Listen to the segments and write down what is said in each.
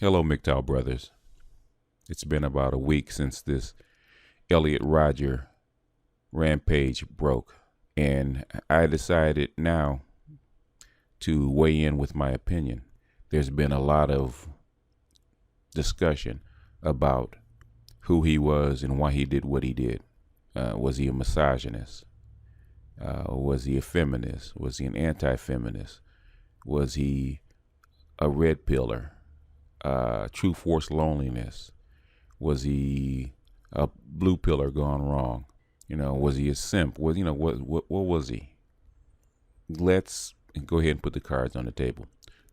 Hello, MGTOW brothers. It's been about a week since this Elliot Rodger rampage broke, and I decided now to weigh in with my opinion. There's been a lot of discussion about who he was and why he did what he did. Was he a misogynist? Was he a feminist? Was he an anti-feminist? Was he a red pillar? True force loneliness? Was he a blue pillar gone wrong? Was he a simp? What was he? Let's go ahead and put the cards on the table.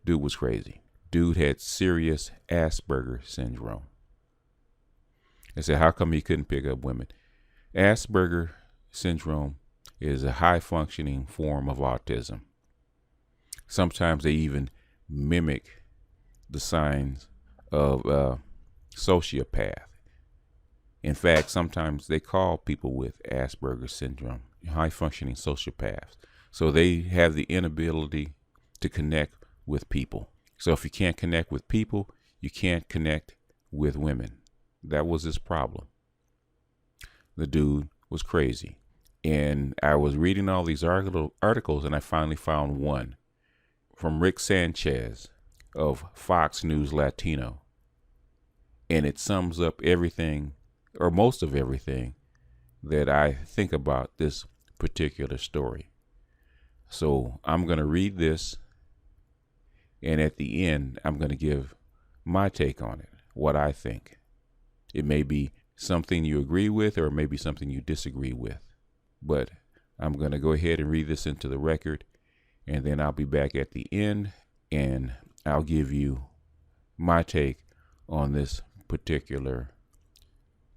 Dude was crazy. Dude had serious Asperger syndrome. I said, how come he couldn't pick up women? Asperger syndrome is a high functioning form of autism. Sometimes they even mimic the signs of a sociopath. In fact, sometimes they call people with Asperger syndrome high functioning sociopaths. So they have the inability to connect with people. So if you can't connect with people, you can't connect with women. That was his problem. The dude was crazy. And I was reading all these articles, and I finally found one from Rick Sanchez of Fox News Latino. And it sums up everything, or most of everything, that I think about this particular story. So I'm going to read this, and at the end, I'm going to give my take on it, what I think. It may be something you agree with, or it may be something you disagree with. But I'm going to go ahead and read this into the record, and then I'll be back at the end, and I'll give you my take on this particular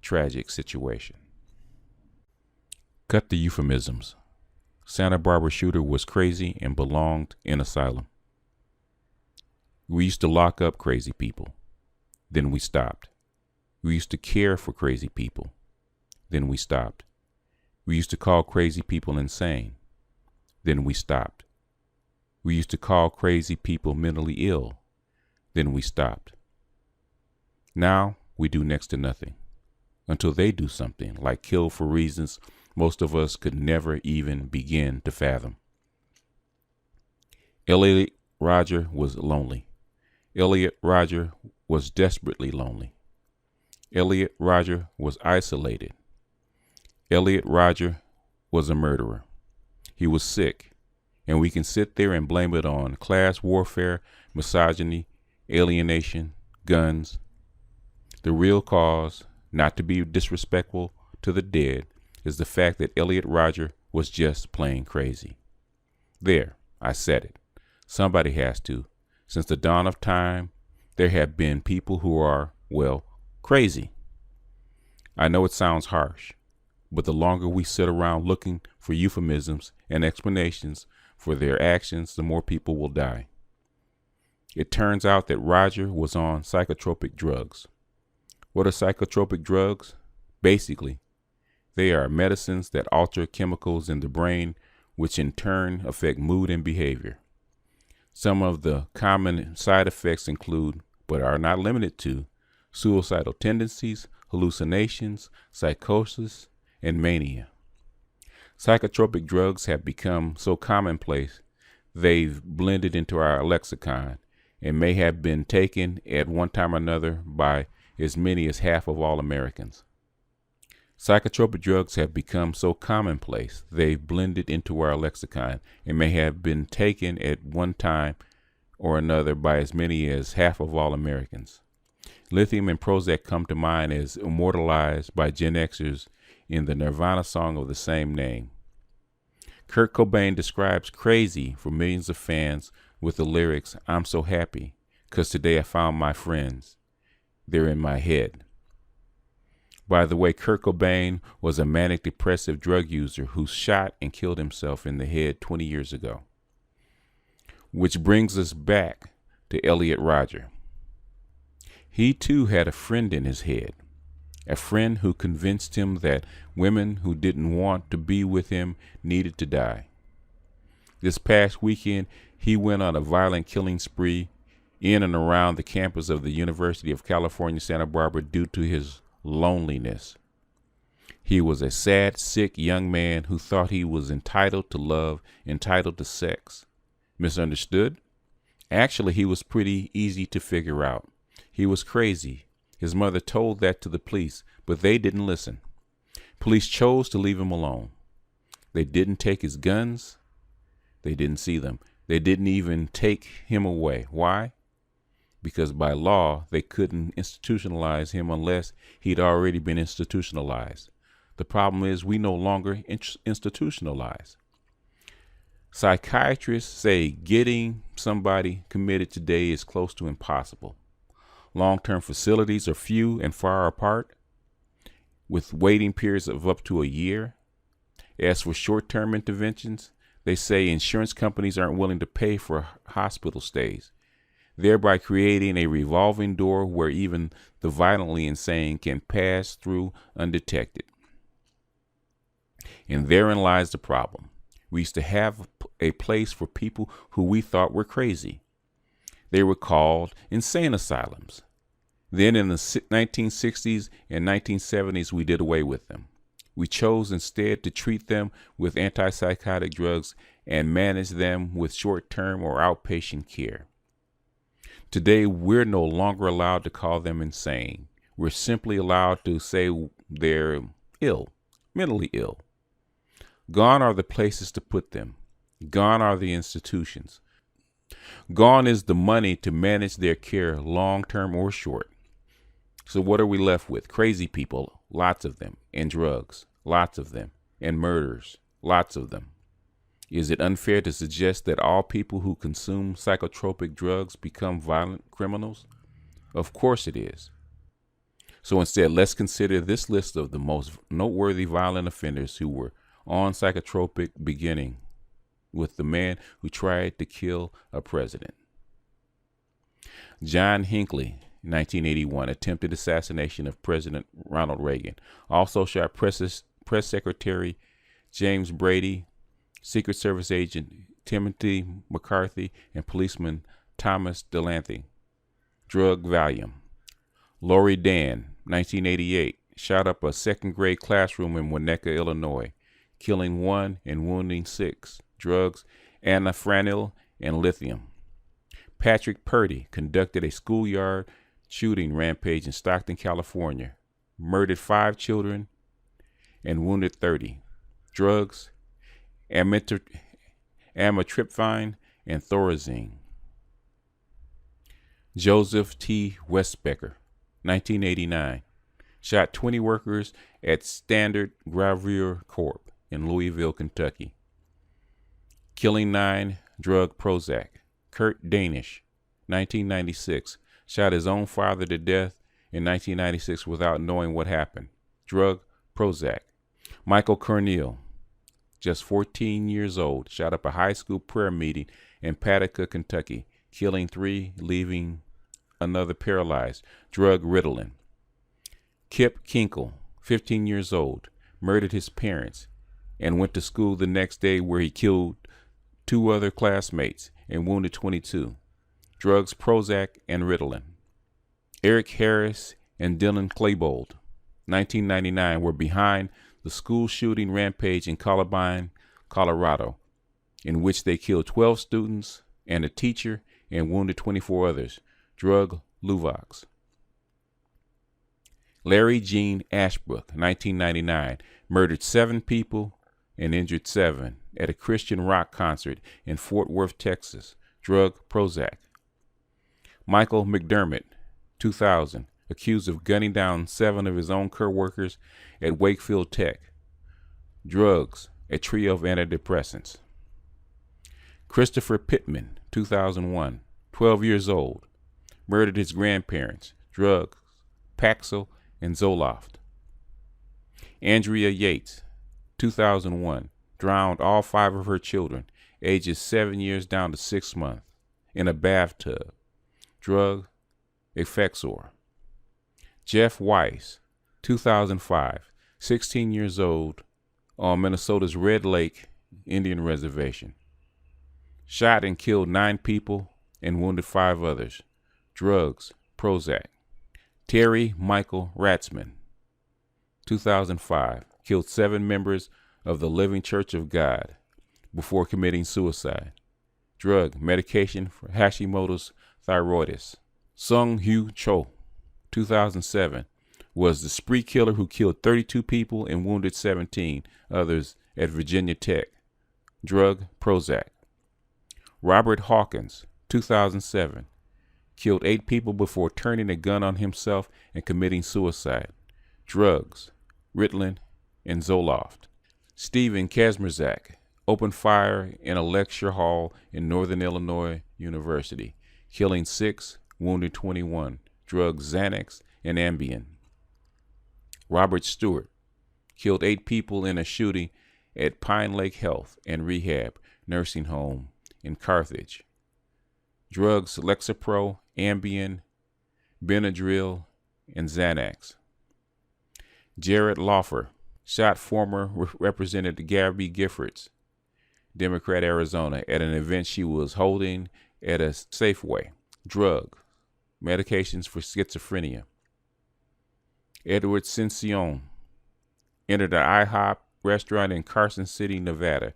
tragic situation. Cut the euphemisms. Santa Barbara shooter was crazy and belonged in asylum. We used to lock up crazy people. Then we stopped. We used to care for crazy people. Then we stopped. We used to call crazy people insane. Then we stopped. We used to call crazy people mentally ill. Then we stopped. Now we do next to nothing until they do something, like kill for reasons most of us could never even begin to fathom. Elliot Rodger was lonely. Elliot Rodger was desperately lonely. Elliot Rodger was isolated. Elliot Rodger was a murderer. He was sick, and we can sit there and blame it on class warfare, misogyny, alienation, guns. The real cause, not to be disrespectful to the dead, is the fact that Elliot Rodger was just plain crazy. There, I said it. Somebody has to. Since the dawn of time, there have been people who are, well, crazy. I know it sounds harsh, but the longer we sit around looking for euphemisms and explanations for their actions, the more people will die. It turns out that Rodger was on psychotropic drugs. What are psychotropic drugs? Basically, they are medicines that alter chemicals in the brain, which in turn affect mood and behavior. Some of the common side effects include, but are not limited to, suicidal tendencies, hallucinations, psychosis, and mania. Psychotropic drugs have become so commonplace, they've blended into our lexicon and may have been taken at one time or another by as many as half of all Americans. Psychotropic drugs have become so commonplace, they've blended into our lexicon and may have been taken at one time or another by as many as half of all Americans. Lithium and Prozac come to mind as immortalized by Gen Xers in the Nirvana song of the same name. Kurt Cobain describes crazy for millions of fans with the lyrics, "I'm so happy, 'cause today I found my friends. They're in my head." By the way, Kurt Cobain was a manic depressive drug user who shot and killed himself in the head 20 years ago. Which brings us back to Elliot Rodger. He too had a friend in his head, a friend who convinced him that women who didn't want to be with him needed to die. This past weekend, he went on a violent killing spree in and around the campus of the University of California, Santa Barbara due to his loneliness. He was a sad, sick young man who thought he was entitled to love, entitled to sex. Misunderstood? Actually, he was pretty easy to figure out. He was crazy. His mother told that to the police, but they didn't listen. Police chose to leave him alone. They didn't take his guns. They didn't see them. They didn't even take him away. Why? Because by law, they couldn't institutionalize him unless he'd already been institutionalized. The problem is we no longer institutionalize. Psychiatrists say getting somebody committed today is close to impossible. Long-term facilities are few and far apart, with waiting periods of up to a year. As for short-term interventions, they say insurance companies aren't willing to pay for hospital stays, thereby creating a revolving door where even the violently insane can pass through undetected. And therein lies the problem. We used to have a place for people who we thought were crazy. They were called insane asylums. Then in the 1960s and 1970s, we did away with them. We chose instead to treat them with antipsychotic drugs and manage them with short-term or outpatient care. Today, we're no longer allowed to call them insane. We're simply allowed to say they're ill, mentally ill. Gone are the places to put them. Gone are the institutions. Gone is the money to manage their care, long-term or short. So what are we left with? Crazy people, lots of them, and drugs, lots of them, and murders, lots of them. Is it unfair to suggest that all people who consume psychotropic drugs become violent criminals? Of course it is. So instead, let's consider this list of the most noteworthy violent offenders who were on psychotropic, beginning with the man who tried to kill a president. John Hinckley, 1981, attempted assassination of President Ronald Reagan. Also shot Press Secretary James Brady, Secret Service agent Timothy McCarthy, and policeman Thomas Delanthe. Drug Valium. Lori Dan, 1988, shot up a second-grade classroom in Winnetka, Illinois, killing 1 and wounding 6. Drugs, anafranil and lithium. Patrick Purdy conducted a schoolyard shooting rampage in Stockton, California, murdered 5 children and wounded 30. Drugs, amitriptyline and thorazine. Joseph T. Westbecker, 1989, shot 20 workers at Standard Gravure Corp. In Louisville, Kentucky, killing 9. Drug Prozac. Kurt Danish, 1996, shot his own father to death in 1996 without knowing what happened. Drug Prozac. Michael Cornell, just 14 years old, shot up a high school prayer meeting in Paducah, Kentucky, killing 3, leaving another paralyzed. Drug Ritalin. Kip Kinkle, 15 years old, murdered his parents and went to school the next day where he killed 2 other classmates and wounded 22. Drugs Prozac and Ritalin. Eric Harris and Dylan Klebold, 1999, were behind the school shooting rampage in Columbine, Colorado, in which they killed 12 students and a teacher and wounded 24 others. Drug Luvox. Larry Gene Ashbrook, 1999, murdered 7 people and injured 7 at a Christian rock concert in Fort Worth, Texas. Drug Prozac. Michael McDermott, 2000, accused of gunning down 7 of his own co-workers at Wakefield Tech. Drugs, a trio of antidepressants. Christopher Pittman, 2001, 12 years old, murdered his grandparents. Drugs, Paxil and Zoloft. Andrea Yates, 2001, drowned all 5 of her children, ages 7 years down to 6 months, in a bathtub. Drug, Effexor. Jeff Weiss, 2005, 16 years old, on Minnesota's Red Lake Indian Reservation. Shot and killed 9 people and wounded 5 others. drugs, Prozac. Terry Michael Ratzman, 2005, killed 7 members of the Living Church of God before committing suicide. Drug, medication for Hashimoto's thyroiditis. Sung Hyu Cho, 2007, was the spree killer who killed 32 people and wounded 17 others at Virginia Tech. Drug, Prozac. Robert Hawkins, 2007, killed 8 people before turning a gun on himself and committing suicide. Drugs, Ritalin and Zoloft. Stephen Kazmierzak opened fire in a lecture hall in Northern Illinois University, killing 6, wounding 21. Drugs, Xanax and Ambien. Robert Stewart killed 8 people in a shooting at Pine Lake Health and Rehab Nursing Home in Carthage. Drugs, Lexapro, Ambien, Benadryl, and Xanax. Jared Lawfer shot former Representative Gabby Giffords, Democrat, Arizona, at an event she was holding at a Safeway. Drug, medications for schizophrenia. Edward Cincion entered an IHOP restaurant in Carson City, Nevada,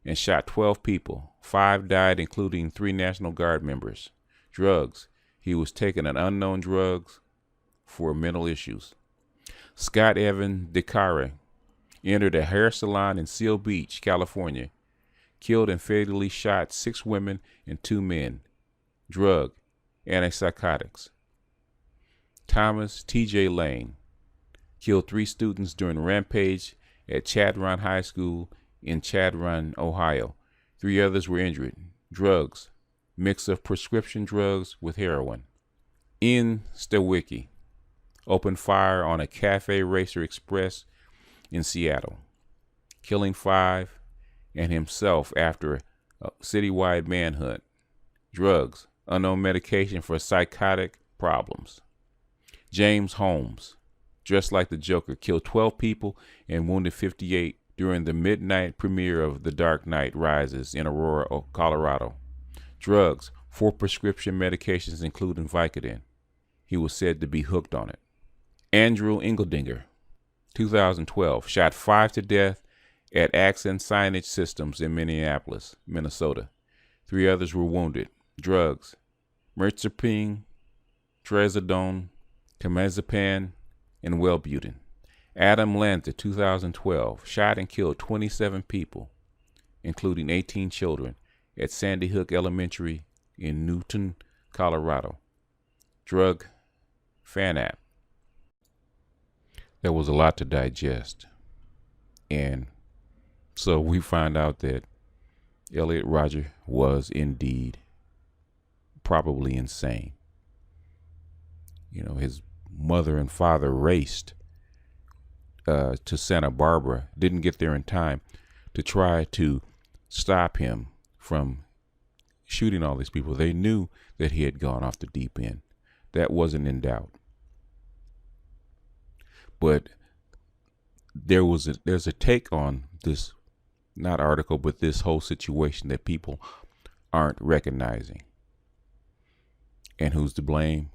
and shot 12 people. 5 died, including 3 National Guard members. Drugs, he was taking an unknown drugs for mental issues. Scott Evan DeCarre entered a hair salon in Seal Beach, California, killed and fatally shot 6 women and 2 men. Drug, antipsychotics. Thomas T.J. Lane killed 3 students during a rampage at Chadron High School in Chadron, Ohio. 3 others were injured. Drugs, mix of prescription drugs with heroin. Ian Stawicki opened fire on a Cafe Racer Express in Seattle, killing 5 and himself after a citywide manhunt. Drugs, unknown medication for psychotic problems. James Holmes, dressed like the Joker, killed 12 people and wounded 58 during the midnight premiere of The Dark Knight Rises in Aurora, Colorado. Drugs, 4 prescription medications including Vicodin. He was said to be hooked on it. Andrew Engeldinger, 2012, shot 5 to death at Accent Signage Systems in Minneapolis, Minnesota. 3 others were wounded. Drugs, mirtazapine, trazodone, temazepam, and Wellbutrin. Adam Lanza, 2012, shot and killed 27 people, including 18 children, at Sandy Hook Elementary in Newton, Colorado. Drug, Fanap. There was a lot to digest, and so we find out that Elliot Rodger was indeed probably insane. You know, his mother and father raced to Santa Barbara, didn't get there in time to try to stop him from shooting all these people. They knew that he had gone off the deep end. That wasn't in doubt. But there's a take on this, not article, but this whole situation that people aren't recognizing. And who's to blame?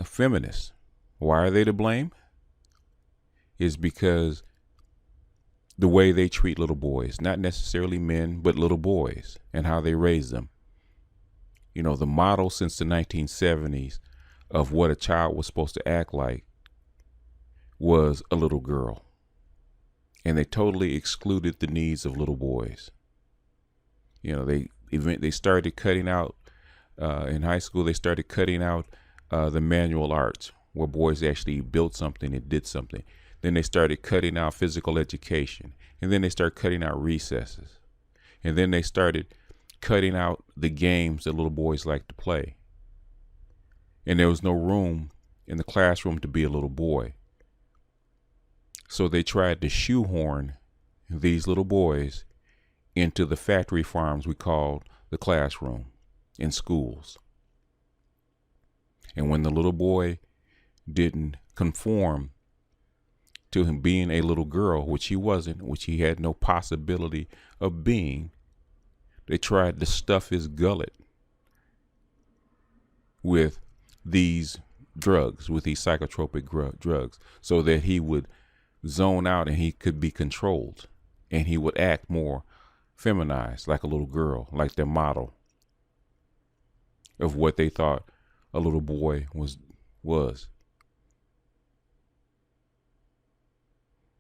Feminists. Why are they to blame? Is because the way they treat little boys, not necessarily men, but little boys, and how they raise them. You know, the model since the 1970s of what a child was supposed to act like was a little girl. And they totally excluded the needs of little boys. You know, they started cutting out, in high school, they started cutting out the manual arts, where boys actually built something and did something. Then they started cutting out physical education. And then they started cutting out recesses. And then they started cutting out the games that little boys like to play. And there was no room in the classroom to be a little boy. So they tried to shoehorn these little boys into the factory farms we called the classroom in schools. And when the little boy didn't conform to him being a little girl, which he wasn't, which he had no possibility of being, they tried to stuff his gullet with these drugs, with these psychotropic drugs, so that he would zone out and he could be controlled, and he would act more feminized, like a little girl, like their model of what they thought a little boy was.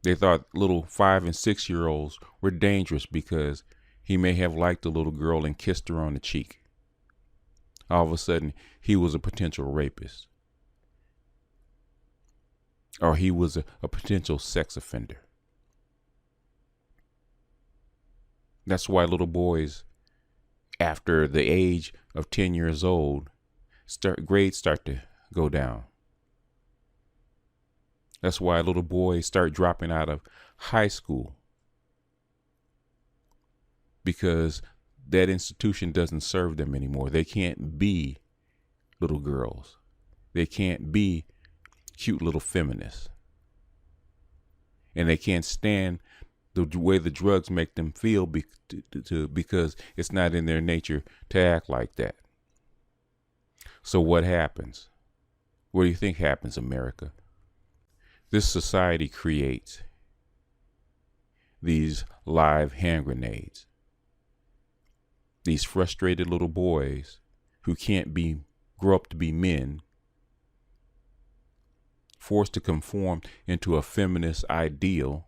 They thought little 5 and 6 year olds were dangerous because he may have liked a little girl and kissed her on the cheek. All of a sudden, he was a potential rapist, or he was a potential sex offender. That's why little boys, after the age of 10 years old, grades start to go down. That's why little boys start dropping out of high school, because that institution doesn't serve them anymore. They can't be little girls. They can't be cute little feminists. And they can't stand the way the drugs make them feel because it's not in their nature to act like that. So what happens? What do you think happens, America? This society creates these live hand grenades. These frustrated little boys who can't grow up to be men, forced to conform into a feminist ideal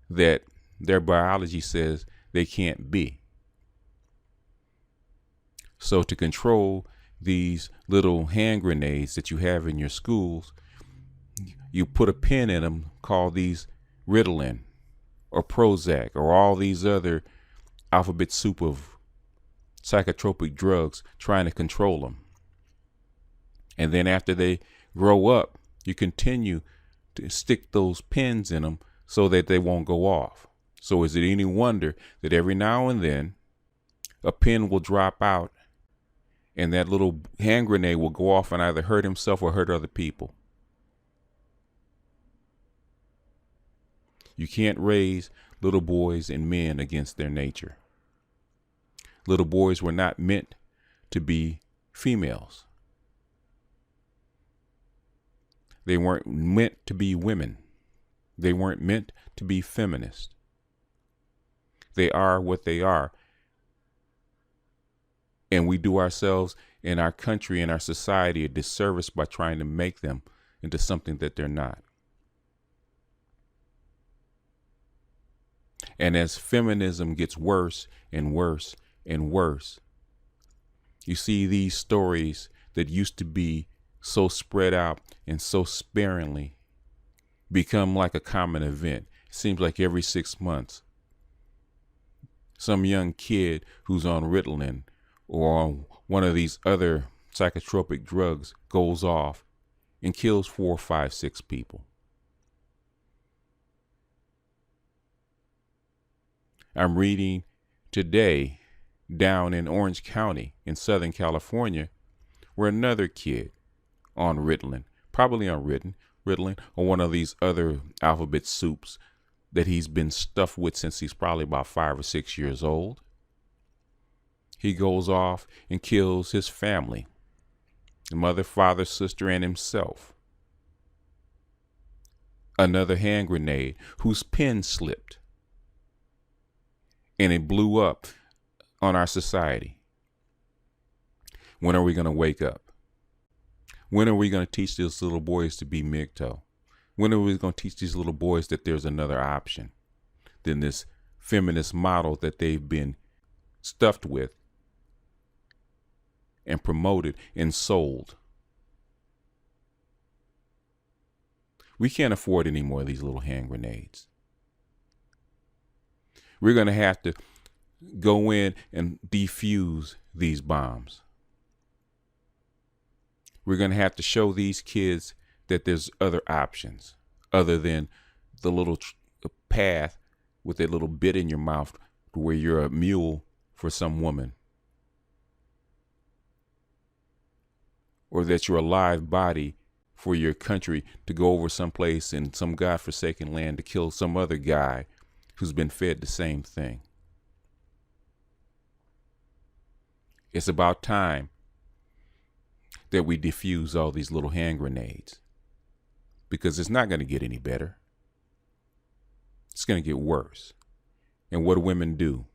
that their biology says they can't be. So to control these little hand grenades that you have in your schools, you put a pin in them, call these Ritalin or Prozac or all these other alphabet soup of psychotropic drugs, trying to control them. And then after they grow up, you continue to stick those pins in them so that they won't go off. So is it any wonder that every now and then a pin will drop out and that little hand grenade will go off and either hurt himself or hurt other people? You can't raise little boys and men against their nature. Little boys were not meant to be females. They weren't meant to be women. They weren't meant to be feminists. They are what they are. And we do ourselves and our country and our society a disservice by trying to make them into something that they're not. And as feminism gets worse and worse and worse, you see these stories that used to be so spread out and so sparingly become like a common event. It seems like every 6 months, some young kid who's on Ritalin or on one of these other psychotropic drugs goes off and kills 4, 5, 6 people. I'm reading today down in Orange County in Southern California, where another kid on Ritalin, probably on Ritalin or one of these other alphabet soups that he's been stuffed with since he's probably about 5 or 6 years old. He goes off and kills his family, mother, father, sister, and himself. Another hand grenade whose pin slipped and it blew up on our society. When are we going to wake up? When are we going to teach these little boys to be MGTOW? When are we going to teach these little boys that there's another option than this feminist model that they've been stuffed with and promoted and sold? We can't afford any more of these little hand grenades. We're going to have to go in and defuse these bombs. We're going to have to show these kids that there's other options other than the little path with a little bit in your mouth where you're a mule for some woman, or that you're a live body for your country to go over someplace in some godforsaken land to kill some other guy who's been fed the same thing. It's about time that we diffuse all these little hand grenades, because it's not going to get any better. It's going to get worse. And what do women do?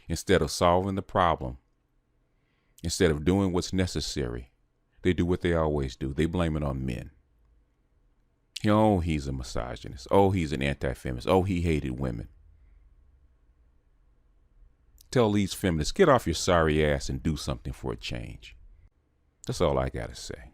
Instead of solving the problem, instead of doing what's necessary, they do what they always do. They blame it on men. Oh, he's a misogynist. Oh, he's an anti-feminist. Oh, he hated women. Tell these feminists, get off your sorry ass and do something for a change. That's all I got to say.